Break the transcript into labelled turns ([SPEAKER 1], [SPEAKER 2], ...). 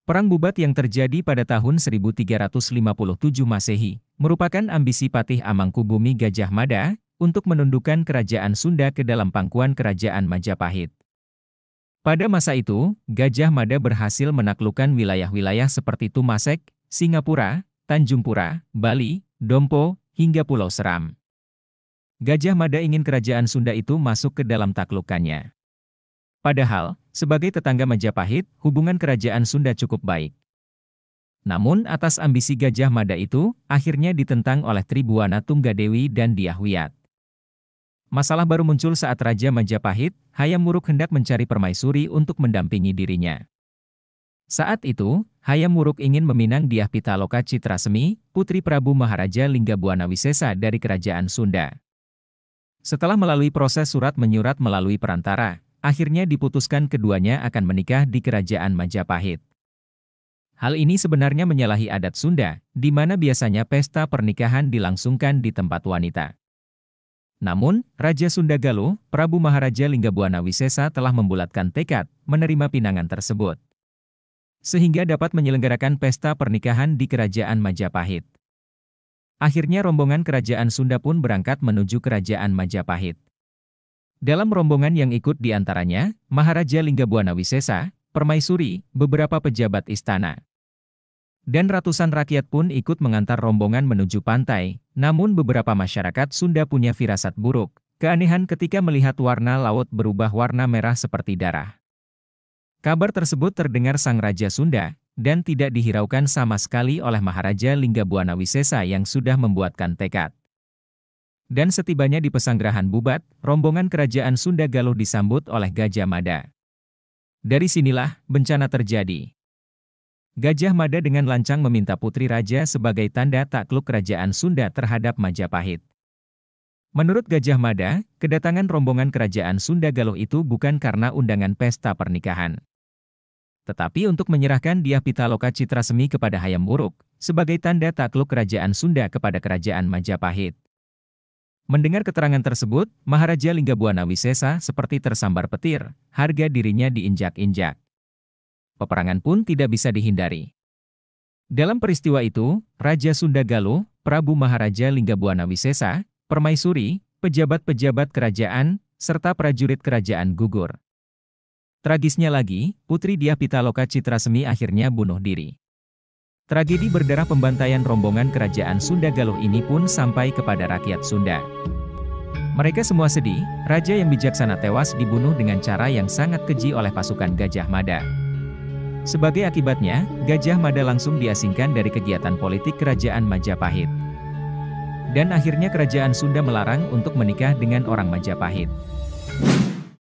[SPEAKER 1] Perang Bubat yang terjadi pada tahun 1357 Masehi, merupakan ambisi Patih Amangkubumi Gajah Mada, untuk menundukkan kerajaan Sunda ke dalam pangkuan kerajaan Majapahit. Pada masa itu, Gajah Mada berhasil menaklukkan wilayah-wilayah seperti Tumasek, Singapura, Tanjung Pura, Bali, Dompo, hingga Pulau Seram. Gajah Mada ingin kerajaan Sunda itu masuk ke dalam taklukannya. Padahal, sebagai tetangga Majapahit, hubungan kerajaan Sunda cukup baik. Namun atas ambisi Gajah Mada itu, akhirnya ditentang oleh Tribuana Tunggadewi dan Dyah Wiyat. Masalah baru muncul saat Raja Majapahit, Hayam Wuruk hendak mencari permaisuri untuk mendampingi dirinya. Saat itu, Hayam Wuruk ingin meminang Dyah Pitaloka Citrasemi, putri Prabu Maharaja Linggabuana Wisesa dari kerajaan Sunda. Setelah melalui proses surat menyurat melalui perantara, akhirnya diputuskan keduanya akan menikah di kerajaan Majapahit. Hal ini sebenarnya menyalahi adat Sunda, di mana biasanya pesta pernikahan dilangsungkan di tempat wanita. Namun, Raja Sunda Galuh, Prabu Maharaja Linggabuana Wisesa telah membulatkan tekad menerima pinangan tersebut, sehingga dapat menyelenggarakan pesta pernikahan di kerajaan Majapahit. Akhirnya rombongan kerajaan Sunda pun berangkat menuju kerajaan Majapahit. Dalam rombongan yang ikut diantaranya, Maharaja Linggabuana Wisesa, permaisuri, beberapa pejabat istana, dan ratusan rakyat pun ikut mengantar rombongan menuju pantai. Namun beberapa masyarakat Sunda punya firasat buruk, keanehan ketika melihat warna laut berubah warna merah seperti darah. Kabar tersebut terdengar sang Raja Sunda, dan tidak dihiraukan sama sekali oleh Maharaja Linggabuana Wisesa yang sudah membuatkan tekad. Dan setibanya di Pesanggerahan Bubat, rombongan kerajaan Sunda Galuh disambut oleh Gajah Mada. Dari sinilah bencana terjadi. Gajah Mada dengan lancang meminta putri raja sebagai tanda takluk kerajaan Sunda terhadap Majapahit. Menurut Gajah Mada, kedatangan rombongan kerajaan Sunda Galuh itu bukan karena undangan pesta pernikahan, tetapi untuk menyerahkan Dyah Pitaloka Citrasemi kepada Hayam Wuruk, sebagai tanda takluk kerajaan Sunda kepada kerajaan Majapahit. Mendengar keterangan tersebut, Maharaja Linggabuana Wisesa seperti tersambar petir, harga dirinya diinjak-injak. Peperangan pun tidak bisa dihindari. Dalam peristiwa itu, Raja Sunda Galuh, Prabu Maharaja Linggabuana Wisesa, permaisuri, pejabat-pejabat kerajaan, serta prajurit kerajaan gugur. Tragisnya lagi, putri Dyah Pitaloka Citrasemi akhirnya bunuh diri. Tragedi berdarah pembantaian rombongan kerajaan Sunda Galuh ini pun sampai kepada rakyat Sunda. Mereka semua sedih, raja yang bijaksana tewas dibunuh dengan cara yang sangat keji oleh pasukan Gajah Mada. Sebagai akibatnya, Gajah Mada langsung diasingkan dari kegiatan politik kerajaan Majapahit. Dan akhirnya kerajaan Sunda melarang untuk menikah dengan orang Majapahit.